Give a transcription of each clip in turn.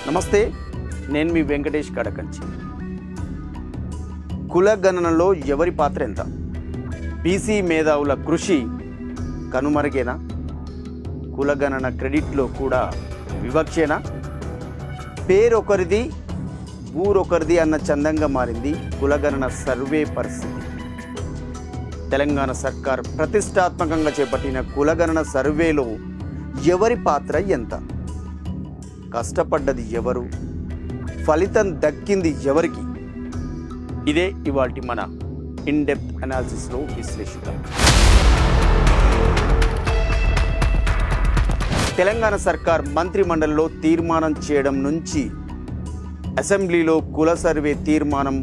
నమస్తే, నేను మీ వెంకటేష్ కడకంచి. కులగణనలో ఎవరి పాత్ర ఎంత? బీసీ మేధావుల కృషి కనుమరుగేనా? కులగణన క్రెడిట్లో కూడా వివక్షేనా? పేరొకరిది ఊరొకరిది అన్న చందంగా మారింది కులగణన సర్వే పరిస్థితి. తెలంగాణ సర్కార్ ప్రతిష్టాత్మకంగా చేపట్టిన కులగణన సర్వేలో ఎవరి పాత్ర ఎంత? కష్టపడ్డది ఎవరు? ఫలితం దక్కింది ఎవరికి? ఇదే ఇవాల్టి మన ఇన్డెప్త్ అనాలిసిస్లో విశ్లేషిద్దాం. తెలంగాణ సర్కార్ మంత్రిమండలిలో తీర్మానం చేయడం నుంచి అసెంబ్లీలో కుల సర్వే తీర్మానం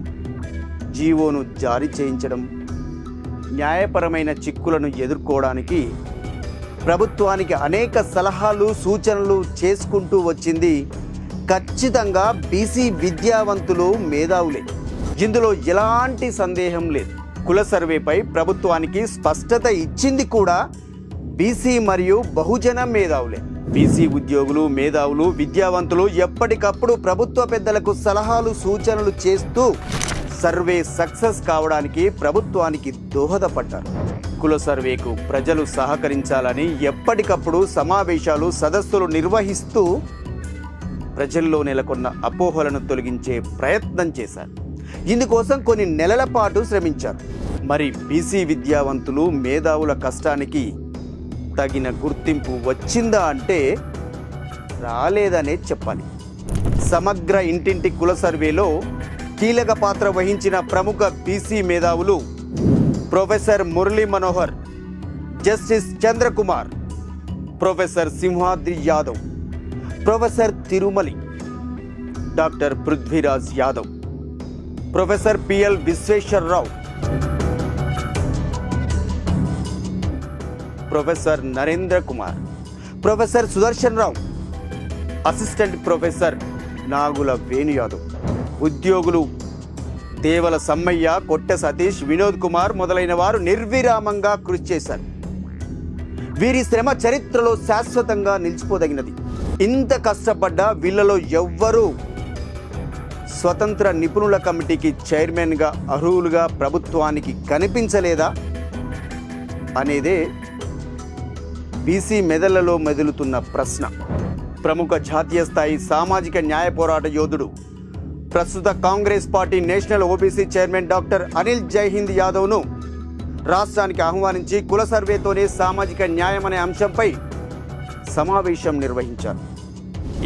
జీవోను జారీ చేయించడం, న్యాయపరమైన చిక్కులను ఎదుర్కోవడానికి ప్రభుత్వానికి అనేక సలహాలు సూచనలు చేసుకుంటూ వచ్చింది ఖచ్చితంగా బీసీ విద్యావంతులు, మేధావులే. ఇందులో ఎలాంటి సందేహం లేదు. కుల సర్వేపై ప్రభుత్వానికి స్పష్టత ఇచ్చింది కూడా బీసీ మరియు బహుజన మేధావులే. బీసీ ఉద్యోగులు, మేధావులు, విద్యావంతులు ఎప్పటికప్పుడు ప్రభుత్వ పెద్దలకు సలహాలు సూచనలు చేస్తూ సర్వే సక్సెస్ కావడానికి ప్రభుత్వానికి దోహదపడ్డారు. కుల సర్వేకు ప్రజలు సహకరించాలని ఎప్పటికప్పుడు సమావేశాలు, సదస్సులు నిర్వహిస్తూ ప్రజల్లో నెలకొన్న అపోహలను తొలగించే ప్రయత్నం చేశారు. ఇందుకోసం కొన్ని నెలల పాటు శ్రమించారు. మరి బీసీ విద్యావంతులు, మేధావుల కష్టానికి తగిన గుర్తింపు వచ్చిందా అంటే రాలేదనే చెప్పాలి. సమగ్ర ఇంటింటి కుల సర్వేలో కీలక పాత్ర వహించిన ప్రముఖ బీసీ మేధావులు professor Murali Manohar, justice Chandrakumar, professor Simhadri Yadav, professor Tirumali, doctor Prithviraj Yadav, professor PL Visweswararao, professor Narendra Kumar, professor Sudarshan Rao, assistant professor Nagula Venu Yadav, ఉద్యోగులు దేవల సమ్మయ్య, కొట్టె సతీష్, వినోద్ కుమార్ మొదలైన వారు నిర్విరామంగా కృషి చేశారు. వీరి శ్రమ చరిత్రలో శాశ్వతంగా నిలిచిపోదగినది. ఇంత కష్టపడ్డా వీళ్ళలో ఎవ్వరూ స్వతంత్ర నిపుణుల కమిటీకి చైర్మన్గా అర్హులుగా ప్రభుత్వానికి కనిపించలేదా అనేదే బీసీ మెదళ్లలో మెదులుతున్న ప్రశ్న. ప్రముఖ జాతీయ స్థాయి సామాజిక న్యాయ పోరాట యోధుడు, ప్రస్తుత Congress party national OBC chairman doctor Anil Jaihind యాదవ్ను రాష్ట్రానికి ఆహ్వానించి కుల సర్వేతోనే సామాజిక న్యాయం అనే అంశంపై సమావేశం నిర్వహించారు.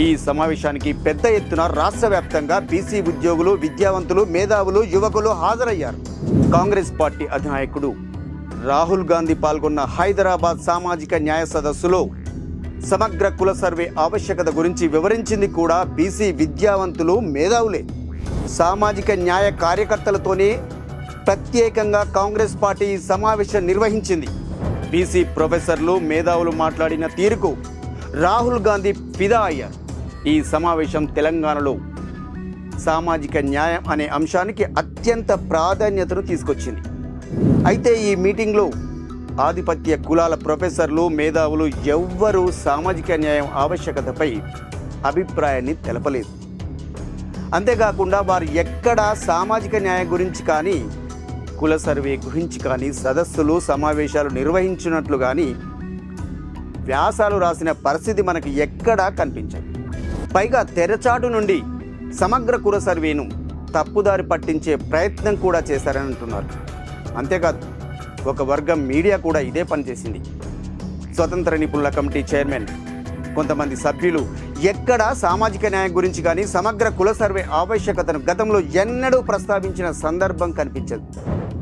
ఈ సమావేశానికి పెద్ద ఎత్తున రాష్ట్ర వ్యాప్తంగా బీసీ ఉద్యోగులు, విద్యావంతులు, మేధావులు, యువకులు హాజరయ్యారు. కాంగ్రెస్ పార్టీ అధినాయకుడు రాహుల్ గాంధీ పాల్గొన్న హైదరాబాద్ సామాజిక న్యాయ సదస్సులో సమగ్ర కుల సర్వే ఆవశ్యకత గురించి వివరించింది కూడా బీసీ విద్యావంతులు, మేధావులే. సామాజిక న్యాయ కార్యకర్తలతోనే ప్రత్యేకంగా కాంగ్రెస్ పార్టీ ఈ సమావేశం నిర్వహించింది. బీసీ ప్రొఫెసర్లు, మేధావులు మాట్లాడిన తీరుకు రాహుల్ గాంధీ ఫిదా అయ్యారు. ఈ సమావేశం తెలంగాణలో సామాజిక న్యాయం అనే అంశానికి అత్యంత ప్రాధాన్యతను తీసుకొచ్చింది. అయితే ఈ మీటింగ్లో ఆధిపత్య కులాల ప్రొఫెసర్లు, మేధావులు ఎవ్వరూ సామాజిక న్యాయం ఆవశ్యకతపై అభిప్రాయాన్ని తెలపలేదు. అంతేకాకుండా వారు ఎక్కడా సామాజిక న్యాయం గురించి కానీ, కుల సర్వే గురించి కానీ సదస్సులు, సమావేశాలు నిర్వహించినట్లు కానీ వ్యాసాలు రాసిన పరిస్థితి మనకు ఎక్కడా కనిపించదు. పైగా తెరచాటు నుండి సమగ్ర కుల సర్వేను తప్పుదారి పట్టించే ప్రయత్నం కూడా చేశారని అంటున్నారు. అంతేకాదు, ఒక వర్గం మీడియా కూడా ఇదే పనిచేసింది. స్వతంత్ర నిపుణుల కమిటీ చైర్మన్, కొంతమంది సభ్యులు ఎక్కడా సామాజిక న్యాయం గురించి కానీ, సమగ్ర కుల సర్వే ఆవశ్యకతను గతంలో ఎన్నడూ ప్రస్తావించిన సందర్భం కనిపించదు.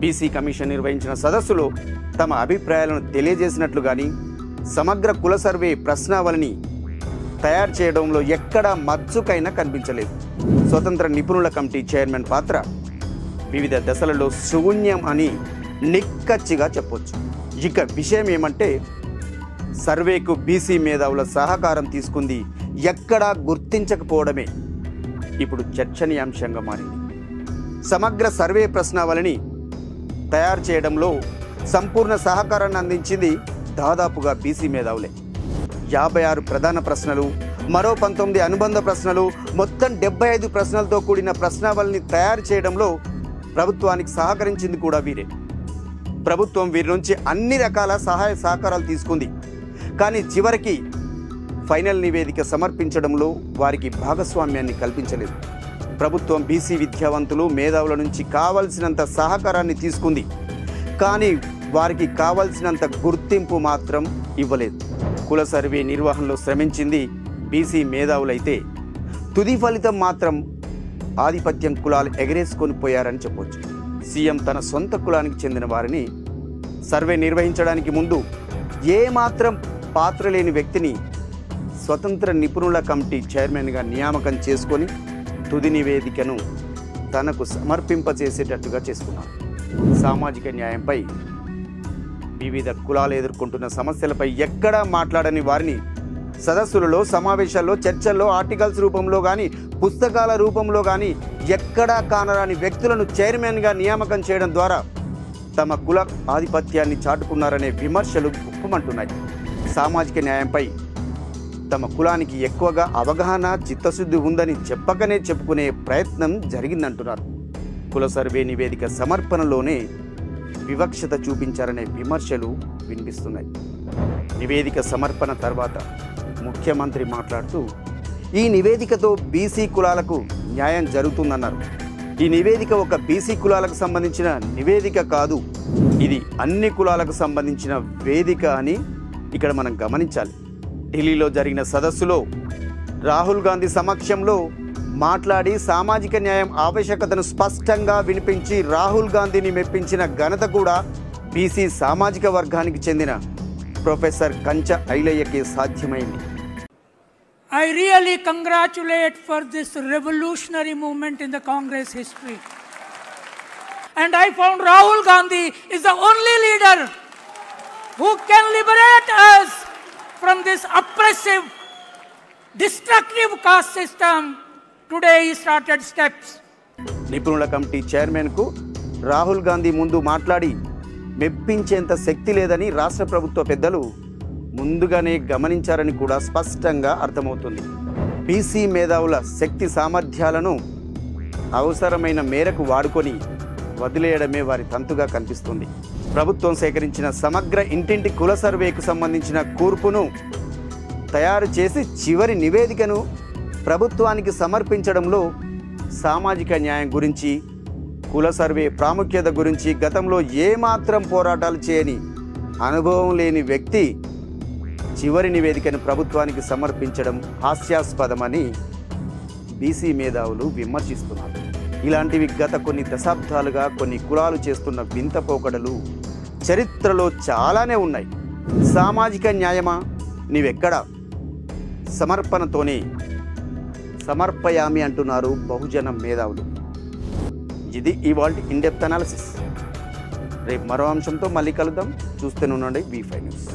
బీసీ కమిషన్ నిర్వహించిన సదస్సులో తమ అభిప్రాయాలను తెలియజేసినట్లు కానీ, సమగ్ర కుల సర్వే ప్రశ్నావళిని తయారు చేయడంలో ఎక్కడా మచ్చుకైనా కనిపించలేదు. స్వతంత్ర నిపుణుల కమిటీ చైర్మన్ పాత్ర వివిధ దశలలో శూన్యం అని నిక్కచ్చిగా చెప్పొచ్చు. ఇక విషయం ఏమంటే, సర్వేకు బీసీ మేధావుల సహకారం తీసుకుంది ఎక్కడా గుర్తించకపోవడమే ఇప్పుడు చర్చనీయాంశంగా మారింది. సమగ్ర సర్వే ప్రశ్నావళిని తయారు చేయడంలో సంపూర్ణ సహకారాన్ని అందించింది దాదాపుగా బీసీ మేధావులే. 56 ప్రధాన ప్రశ్నలు, మరో 19 అనుబంధ ప్రశ్నలు, మొత్తం 75 ప్రశ్నలతో కూడిన ప్రశ్నావళిని తయారు చేయడంలో ప్రభుత్వానికి సహకరించింది కూడా వీరే. ప్రభుత్వం వీరి నుంచి అన్ని రకాల సహాయ సహకారాలు తీసుకుంది. కానీ చివరికి ఫైనల్ నివేదిక సమర్పించడంలో వారికి భాగస్వామ్యాన్ని కల్పించలేదు. ప్రభుత్వం బీసీ విద్యావంతులు, మేధావుల నుంచి కావలసినంత సహకారాన్ని తీసుకుంది. కానీ వారికి కావలసినంత గుర్తింపు మాత్రం ఇవ్వలేదు. కుల సర్వే నిర్వహణలో శ్రమించింది బీసీ మేధావులైతే తుది ఫలితం మాత్రం ఆధిపత్యం కులాలు ఎగరేసుకొని పోయారని చెప్పొచ్చు. సీఎం తన సొంత కులానికి చెందిన వారిని సర్వే నిర్వహించడానికి ముందు ఏమాత్రం పాత్ర లేని వ్యక్తిని స్వతంత్ర నిపుణుల కమిటీ చైర్మన్గా నియామకం చేసుకొని తుది నివేదికను తనకు సమర్పింపచేసేటట్టుగా చేసుకున్నారు. సామాజిక న్యాయంపై వివిధ కులాలు ఎదుర్కొంటున్న సమస్యలపై ఎక్కడా మాట్లాడని వారిని సదస్సులలో, సమావేశాల్లో, చర్చల్లో, ఆర్టికల్స్ రూపంలో కానీ, పుస్తకాల రూపంలో కానీ ఎక్కడా కానరాని వ్యక్తులను చైర్మన్గా నియామకం చేయడం ద్వారా తమ కుల ఆధిపత్యాన్ని చాటుకున్నారనే విమర్శలు గుప్పమంటున్నాయి. సామాజిక న్యాయంపై తమ కులానికి ఎక్కువగా అవగాహన, చిత్తశుద్ధి ఉందని చెప్పకనే చెప్పుకునే ప్రయత్నం జరిగిందంటున్నారు. కుల సర్వే నివేదిక సమర్పణలోనే వివక్షత చూపించారనే విమర్శలు వినిపిస్తున్నాయి. నివేదిక సమర్పణ తర్వాత ముఖ్యమంత్రి మాట్లాడుతూ ఈ నివేదికతో బీసీ కులాలకు న్యాయం జరుగుతుందన్నారు. ఈ నివేదిక ఒక బీసీ కులాలకు సంబంధించిన నివేదిక కాదు, ఇది అన్ని కులాలకు సంబంధించిన వేదిక అని ఇక్కడ మనం గమనించాలి. ఢిల్లీలో జరిగిన సదస్సులో రాహుల్ గాంధీ సమక్షంలో మాట్లాడి సామాజిక న్యాయం ఆవశ్యకతను స్పష్టంగా వినిపించి రాహుల్ గాంధీని మెప్పించిన ఘనత కూడా బీసీ సామాజిక వర్గానికి చెందిన ప్రొఫెసర్ కంచ ఐలయ్యకే సాధ్యమైంది. I really congratulate for this revolutionary movement in the Congress history. And I found Rahul Gandhi is the only leader who can liberate us from this oppressive, destructive caste system. Today he started steps. నిపుణుల committee చైర్మన్కు Rahul Gandhi ముందు మాట్లాడి మెప్పించేంత శక్తి లేదని రాష్ట్ర ప్రభుత్వ పెద్దలు ముందుగానే గమనించారని కూడా స్పష్టంగా అర్థమవుతుంది. బీసీ మేధావుల శక్తి సామర్థ్యాలను అవసరమైన మేరకు వాడుకొని వదిలేయడమే వారి తంతుగా కనిపిస్తుంది. ప్రభుత్వం సేకరించిన సమగ్ర ఇంటింటి కుల సర్వేకు సంబంధించిన కూర్పును తయారు చేసి చివరి నివేదికను ప్రభుత్వానికి సమర్పించడంలో సామాజిక న్యాయం గురించి, కుల సర్వే ప్రాముఖ్యత గురించి గతంలో ఏమాత్రం పోరాటాలు చేయని, అనుభవం లేని వ్యక్తి చివరి నివేదికను ప్రభుత్వానికి సమర్పించడం హాస్యాస్పదమని బీసీ మేధావులు విమర్శిస్తున్నారు. ఇలాంటివి గత కొన్ని దశాబ్దాలుగా కొన్ని కులాలు చేస్తున్న వింత పోకడలు చరిత్రలో చాలానే ఉన్నాయి. సామాజిక న్యాయమా నీవెక్కడా? సమర్పణతోనే సమర్పయామి అంటున్నారు బహుజన మేధావులు. ఇది ఇవాల్టి ఇన్ డెప్త్ అనాలిసిస్. రేపు మరో అంశంతో మళ్ళీ కలుద్దాం. చూస్తూనే ఉండండి V5 న్యూస్.